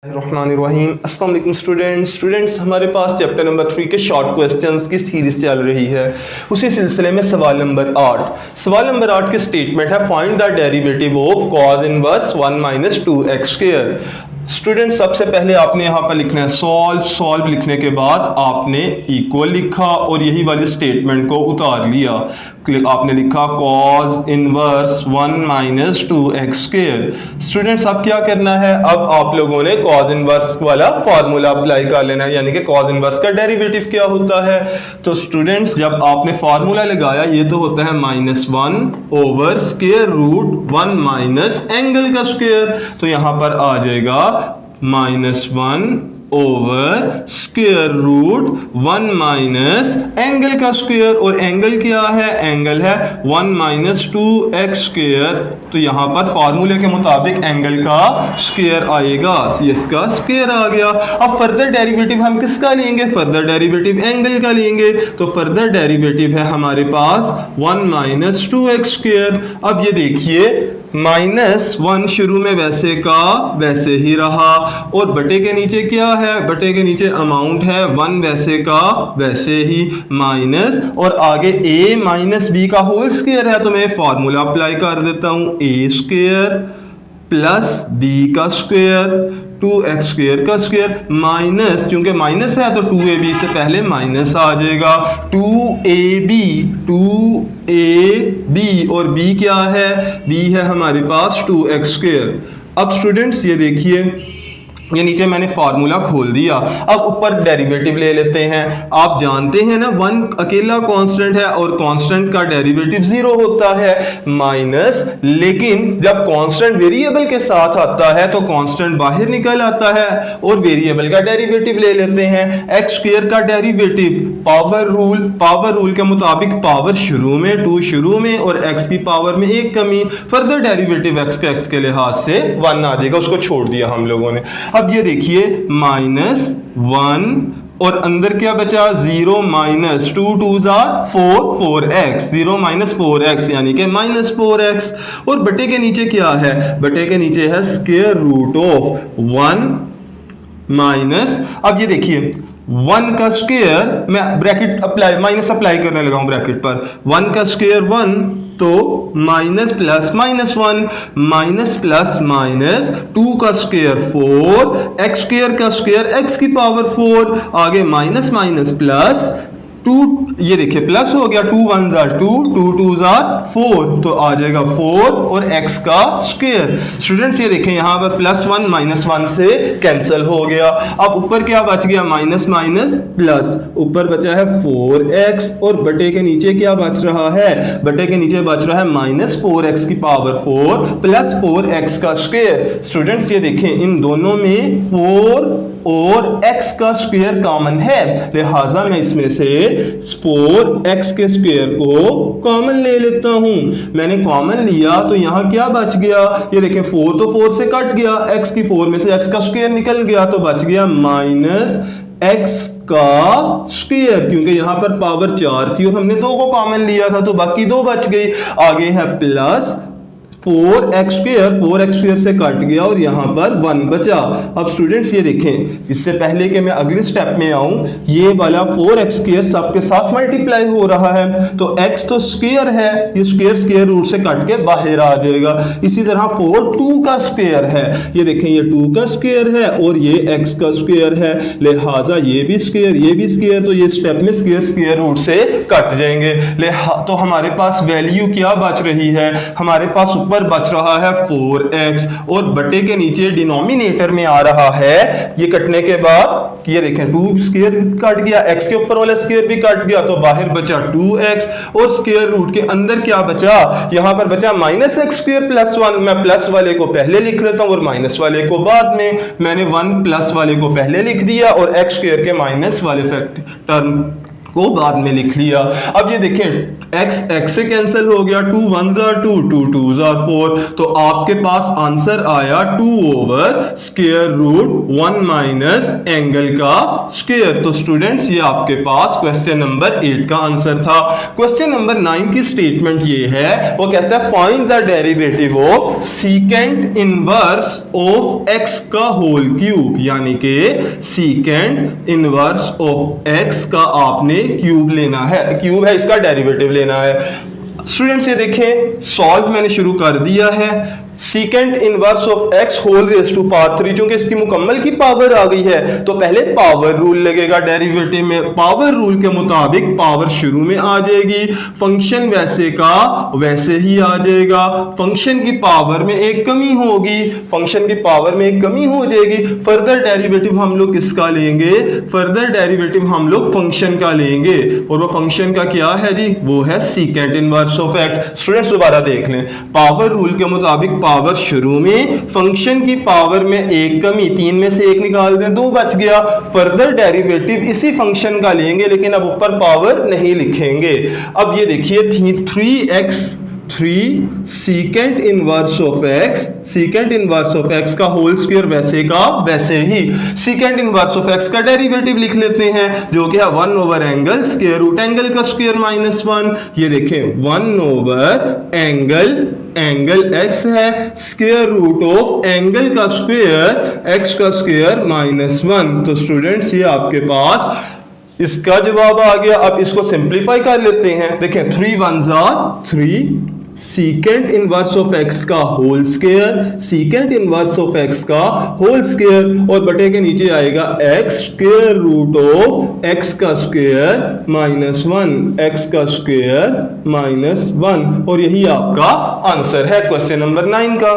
रहीम अस्सलाम वालेकुम स्टूडेंट्स हमारे पास चैप्टर नंबर 3 के शॉर्ट क्वेश्चंस की सीरीज चल रही है। उसी सिलसिले में सवाल नंबर 8 की स्टेटमेंट है find the derivative of cos inverse 1 minus 2x square. Student सबसे पहले आपने यहाँ पर लिखना है सॉल्व लिखने के बाद आपने इक्वल लिखा और यही वाली स्टेटमेंट को उतार लिया। आपने लिखा cos inverse 1 minus 2x square. Students अब क्या करना है, अब आप लोगों ने cos इनवर्स वाला फार्मूला अप्लाई कर लेना है, यानी कि cos इनवर्स का डेरिवेटिव क्या होता है। तो स्टूडेंट्स जब आपने फार्मूला लगाया ये तो होता है -1 over square root 1 minus angle का स्क्वायर। तो यहां पर आ जाएगा -1 over square root 1 minus angle का स्क्वायर, और एंगल क्या है, एंगल है 1 माइनस 2x स्क्वायर। तो यहां पर फार्मूले के मुताबिक एंगल का स्क्वायर आएगा, इसका स्क्वायर आ गया। अब फर्दर डेरिवेटिव हम किसका लेंगे, फर्दर डेरिवेटिव एंगल का लेंगे। तो फर्दर डेरिवेटिव है हमारे पास 1 माइनस 2x स्क्वायर। अब ये देखिए -1 शुरू में वैसे का वैसे ही रहा, और बटे के नीचे क्या है, बटे के नीचे अमाउंट है 1 वैसे का वैसे ही माइनस, और आगे a माइनस बी का होल स्क्वायर है। तो मैं फार्मूला अप्लाई कर देता हूं, a स्क्वायर प्लस b का स्क्वायर 2x स्क्वायर का स्क्वायर माइनस, क्योंकि माइनस है तो 2ab से पहले माइनस आ जाएगा, 2ab और b क्या है, b है हमारे पास 2x स्क्वायर। अब स्टूडेंट्स ये देखिए ये नीचे मैंने फार्मूला खोल दिया। अब ऊपर डेरिवेटिव ले लेते हैं। आप जानते हैं ना 1 अकेला कांस्टेंट है और कांस्टेंट का डेरिवेटिव 0 होता है माइनस, लेकिन जब कांस्टेंट वेरिएबल के साथ आता है तो कांस्टेंट बाहर निकल आता है और वेरिएबल का डेरिवेटिव ले लेते हैं। x स्क्वायर का डेरिवेटिव पावर रूल के मुताबिक पावर शुरू में 2 शुरू में और x की पावर में 1 कमी, फर्दर डेरिवेटिव x का x के लिहाज से 1 आ जाएगा, उसको छोड़ दिया हम लोगों ने। अब ये देखिए -1 और अंदर क्या बचा 0 minus 2 2s are 4x 0 minus 4x यानी कि -4x, और बटे के नीचे क्या है, बटे के नीचे है स्क्वायर रूट ऑफ 1 माइनस, अब ये देखिए 1 का स्क्वायर मैं ब्रैकेट अप्लाई माइनस अप्लाई करने लगा हूं ब्रैकेट पर, 1 का स्क्वायर 1 तो minus plus -1 minus plus minus 2 का स्क्वायर 4 x स्क्वायर का स्क्वायर x की पावर 4, आगे माइनस माइनस प्लस 2, ये देखिए प्लस हो गया 2 1s are 2 2 2s are 4, तो आ जाएगा 4 और x का स्क्वायर। स्टूडेंट्स ये देखें यहाँ पर +1 -1 से कैंसिल हो गया। अब ऊपर क्या बच गया, माइनस माइनस प्लस, ऊपर बचा है 4x और बटे के नीचे क्या बच रहा है, बटे के नीचे बच रहा है -4x की पावर 4 प्लस 4x का स्क्वायर। स्टूडेंट्स ये देखें इन दोनों में 4 और x का स्क्वायर कॉमन है, लिहाजा मैं इसमें से 4x के स्क्वायर को कॉमन ले लेता हूं। मैंने कॉमन लिया तो यहां क्या बच गया, ये देखें 4 तो 4 से कट गया, x की 4 में से x का स्क्वायर निकल गया तो बच गया -x का स्क्वायर, क्योंकि यहां पर पावर 4 थी और हमने 2 को कॉमन लिया था तो बाकी 2 बच गई। आगे है प्लस 4x स्क्वायर से कट गया और यहां पर 1 बचा। अब स्टूडेंट्स ये देखें, इससे पहले कि मैं अगले स्टेप में आऊं, ये वाला 4x स्क्वायर सबके साथ मल्टीप्लाई हो रहा है तो x तो स्क्वायर है, ये स्क्वायर रूट से कट के बाहर आ जाएगा। इसी तरह 4 2 का स्क्वायर है, ये देखें ये 2 का स्क्वायर है और ये x का स्क्वायर है, लिहाजा ये भी स्क्वायर, तो ये स्टेप में स्क्वायर रूट से कट जाएंगे। तो हमारे पास वैल्यू क्या बच रही है, हमारे पास ऊपर बच रहा है 4x और बटे के नीचे डिनोमिनेटर में आ रहा है, ये कटने के बाद ये देखें 2 स्क्वायर कट गया, x के ऊपर वाला स्क्वायर भी कट गया तो बाहर बचा 2x और स्क्वायर रूट के अंदर क्या बचा, यहां पर बचा -x स्क्वायर प्लस 1। मैं प्लस वाले को पहले लिख लेता हूं और माइनस वाले को बाद में। मैंने 1 प्लस वाले को पहले लिख दिया और x स्क्वायर के माइनस वाले टर्म को बाद में लिख लिया। अब ये देखें x से कैंसिल हो गया, 2 1s are 2, 2 2s are 4, तो आपके पास आंसर आया 2 over square root 1 minus angle का स्क्वायर। तो स्टूडेंट्स ये आपके पास क्वेश्चन नंबर 8 का आंसर था। क्वेश्चन नंबर 9 की स्टेटमेंट ये है, वो कहता है find the derivative of secant inverse of x का होल क्यूब, यानी कि सीकेंट इनवर्स ऑफ x का आपने क्यूब लेना है, क्यूब है इसका डेरिवेटिव लेना है। स्टूडेंट्स ये देखें, सॉल्व मैंने शुरू कर दिया है। Secant inverse of x whole raise to power 3, चूंकि इसकी मुकम्मल की पावर आ गई है तो पहले पावर रूल लगेगा डेरिवेटिव में। पावर रूल के मुताबिक पावर शुरू में आ जाएगी, फंक्शन वैसे का वैसे ही आ जाएगा। फंक्शन की पावर में एक कमी होगी, फंक्शन की पावर में एक कमी हो जाएगी। फर्दर डेरिवेटिव हम लोग किसका लेंगे? फर्दर डेरिवेटिव हम लोग फंक्शन का लेंगे, और वो फंक्शन का क्या है जी? वो है secant inverse of x। Students दोबारा देख लें, पावर रूल के मुताबिक पावर शुरू में, फंक्शन की पावर में एक कमी, 3 में से 1 निकाल दें 2 बच गया। फर्दर डेरिवेटिव इसी फंक्शन का लेंगे, लेकिन अब ऊपर पावर नहीं लिखेंगे। अब ये देखिए 3 secant inverse of x, secant inverse of x का होल स्क्वायर वैसे का वैसे ही। सीकेंट इनवर्स ऑफ x का डेरिवेटिव लिख लेते हैं, जो कि है 1 over angle square root angle का स्क्वायर माइनस 1। ये देखें 1 ओवर एंगल x है, स्क्वायर रूट ऑफ एंगल का स्क्वायर x का स्क्वायर माइनस 1। तो स्टूडेंट्स ये आपके पास इसका जवाब आ गया। अब इसको सिंप्लीफाई कर लेते हैं। देखें 3 1s are 3, secant inverse of x का whole square, secant inverse of x का होल स्क्वायर, और बटे के नीचे आएगा x square root of x का स्क्वायर माइनस 1, x का स्क्वायर माइनस 1, और यही आपका आंसर है क्वेश्चन नंबर 9 का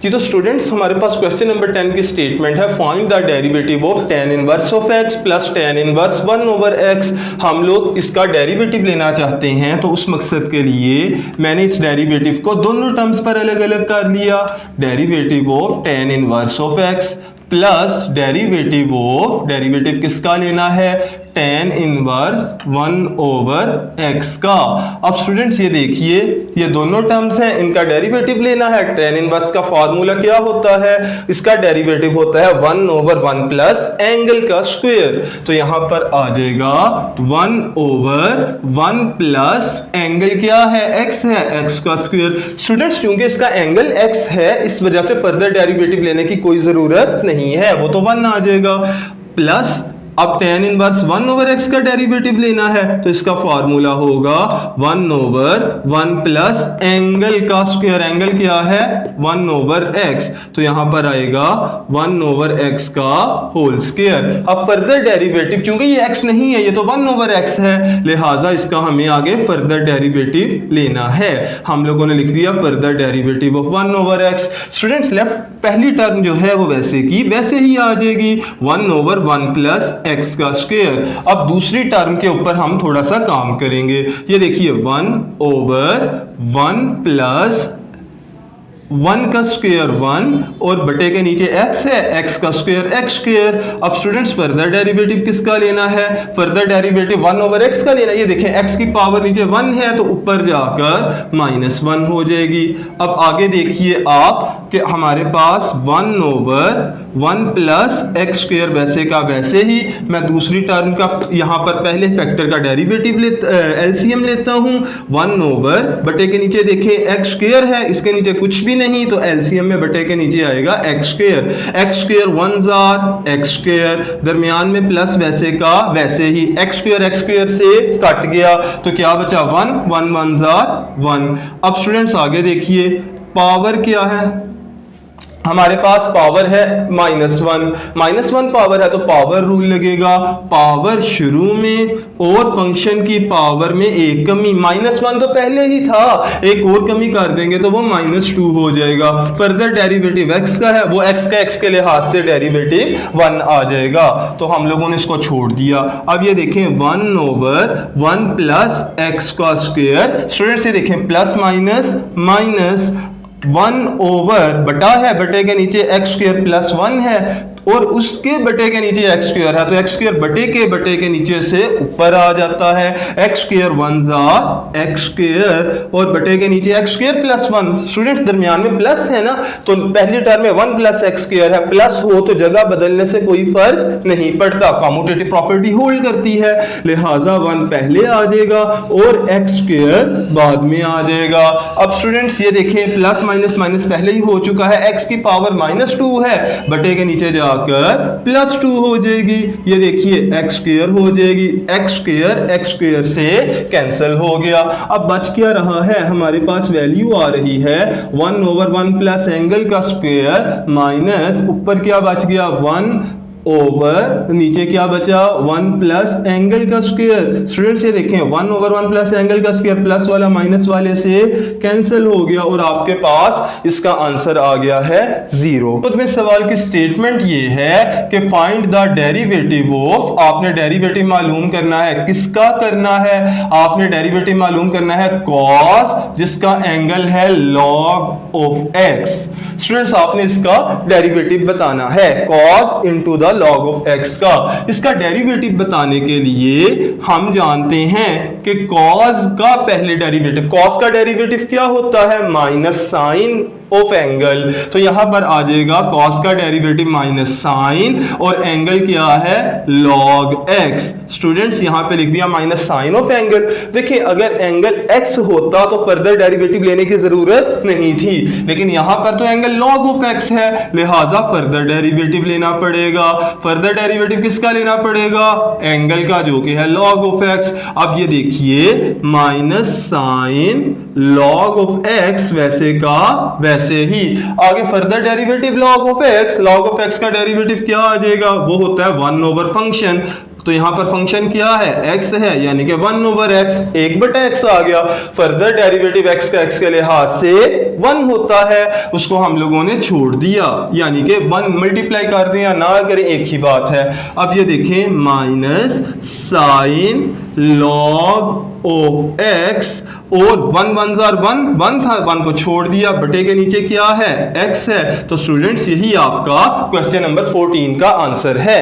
जी। तो स्टूडेंट्स हमारे पास क्वेश्चन नंबर 10 की स्टेटमेंट है, find the derivative of tan inverse of x plus tan inverse 1 over x। हम लोग इसका डेरिवेटिव लेना चाहते हैं, तो उस मकसद के लिए मैंने इस डेरिवेटिव को दोनों टर्म्स पर अलग अलग कर लिया। Derivative of tan inverse of x plus derivative किसका लेना है? tan इनवर्स 1 ओवर x का। अब स्टूडेंट्स ये देखिए, ये दोनों टर्म्स हैं, इनका डेरिवेटिव लेना है। tan इनवर्स का फॉर्मूला क्या होता है? इसका डेरिवेटिव होता है 1 ओवर 1 प्लस एंगल का स्क्वायर। तो यहां पर आ जाएगा 1 ओवर 1 प्लस एंगल क्या है? x है, x का स्क्वायर। स्टूडेंट्स क्योंकि इसका एंगल x है, इस वजह से फर्दर डेरिवेटिव लेने की कोई जरूरत नहीं है, वो तो 1 आ जाएगा। प्लस अब tan इनवर्स 1 ओवर x का डेरिवेटिव लेना है, तो इसका फॉर्मूला होगा 1 ओवर 1 प्लस एंगल का स्क्वायर। एंगल क्या है? 1 ओवर x, तो यहां पर आएगा 1 ओवर x का होल स्क्वायर। अब फर्दर डेरिवेटिव, क्योंकि ये x नहीं है, ये तो 1 ओवर x है, लिहाजा इसका हमें आगे फर्दर डेरिवेटिव लेना है। हम लोगों ने लिख दिया further derivative of 1 over x। Students left पहली टर्म जो है वो वैसे की वैसे ही आ जाएगी, 1 ओवर 1 प्लस x का स्क्वायर। अब दूसरी टर्म के ऊपर हम थोड़ा सा काम करेंगे। ये देखिए 1 ओवर 1 प्लस 1 का स्क्वायर 1, और बटे के नीचे x है, x का स्क्वायर x स्क्वायर। अब स्टूडेंट्स फर्दर डेरिवेटिव किसका लेना है? फर्दर डेरिवेटिव 1 ओवर x का लेना है। ये देखें x की पावर नीचे 1 है, तो ऊपर जाकर माइनस 1 हो जाएगी। अब आगे देखिए आप कि हमारे पास 1 ओवर 1 प्लस x स्क्वायर वैसे का वैसे ही। मैं दूसरी टर्म का यहां पर पहले फैक्टर का डेरिवेटिव एलसीएम लेता हूं। 1 ओवर बटे के नीचे देखें x स्क्वायर है, इसके नीचे कुछ भी नहीं, तो एलसीएम में बटे के नीचे आएगा x square 1 jar x square, दरमियान में प्लस वैसे का वैसे ही, x स्क्वायर से कट गया, तो क्या बचा 1 जार 1। अब स्टूडेंट्स आगे देखिए, पावर क्या है? हमारे पास पावर है -1 पावर है, तो पावर रूल लगेगा। पावर शुरू में और फंक्शन की पावर में एक कमी, -1 तो पहले ही था, एक और कमी कर देंगे तो वो -2 हो जाएगा। फर्दर डेरिवेटिव x का है, वो x का x के लिहाज से डेरिवेटिव 1 आ जाएगा, तो हम लोगों ने इसको छोड़ दिया। अब ये देखें 1 ओवर 1 प्लस x का स्क्वायर। स्टूडेंट्स ये देखें प्लस माइनस माइनस, 1 ओवर बटा है, बटे के नीचे एक्स स्क्वायर प्लस 1 है और उसके बटे के नीचे एक्स स्क्वायर है, तो एक्स स्क्वायर बटे के नीचे से ऊपर आ जाता है। एक्स स्क्वायर 1 ज़ा एक्स स्क्वायर और बटे के नीचे एक्स स्क्वायर प्लस 1। स्टूडेंट्स दरमियान में प्लस है ना, तो पहली टर्म में 1 प्लस एक्स स्क्वायर है, प्लस हो तो जगह बदलने से कोई फर्क नहीं पड़ता, कम्यूटेटिव प्रॉपर्टी होल्ड करती है, लिहाजा 1 पहले आ जाएगा और एक्स स्क्वायर बाद में आ जाएगा। अब स्टूडेंट्स ये देखें प्लस माइनस माइनस पहले ही हो चुका है, एक्स की पावर -2 है, बटे के नीचे जाकर +2 हो जाएगी। ये देखिए एक्स स्क्वायर हो जाएगी, एक्स स्क्वायर से कैंसिल हो गया। अब बच क्या रहा है, हमारे पास वैल्यू आ रही है 1 ओवर 1 प्लस एंगल का स्क्वायर माइनस ऊपर क्या बच गया 1 ओवर नीचे क्या बचा 1 प्लस एंगल का स्क्वायर। स्टूडेंट्स ये देखें 1 ओवर 1 प्लस एंगल का स्क्वायर प्लस वाला माइनस वाले से कैंसिल हो गया और आपके पास इसका आंसर आ गया है 0। खुद में सवाल की स्टेटमेंट ये है कि फाइंड द डेरिवेटिव ऑफ, आपने डेरिवेटिव मालूम करना है, किसका करना है, आपने डेरिवेटिव मालूम करना है कॉस जिसका एंगल है log ऑफ x। स्टूडेंट्स आपने इसका डेरिवेटिव बताना है cos into the log of x का। इसका डेरिवेटिव बताने के लिए हम जानते हैं कि cos का पहले डेरिवेटिव, cos का डेरिवेटिव क्या होता है माइनस साइन ऑफ एंगल, तो यहां पर आ जाएगा cos का डेरिवेटिव माइनस साइन और एंगल क्या है log x। स्टूडेंट्स यहां पे लिख दिया माइनस साइन ऑफ एंगल। देखिए अगर एंगल x होता तो फर्दर डेरिवेटिव लेने की जरूरत नहीं थी, लेकिन यहां पर तो एंगल log ऑफ x है, लिहाजा फर्दर डेरिवेटिव लेना पड़ेगा। फर्दर डेरिवेटिव किसका लेना पड़ेगा, एंगल का जो कि है log ऑफ x। अब ये देखिए minus sine log of x वैसे का वैसे ही, आगे further derivative log of x का डेरिवेटिव क्या आ जाएगा, वो होता है 1 ओवर फंक्शन। तो यहां पर फंक्शन क्या है x है, यानी कि 1 ओवर x, 1/x आ गया। फर्दर डेरिवेटिव x का x के लिहाज से 1 होता है, उसको हम लोगों ने छोड़ दिया, यानी कि 1 मल्टीप्लाई कर दें या ना करें एक ही बात है। अब ये देखें minus sine log of x और 1 1 1 था, 1 को छोड़ दिया, बटे के नीचे क्या है x है। तो स्टूडेंट्स यही आपका क्वेश्चन नंबर 14 का आंसर है।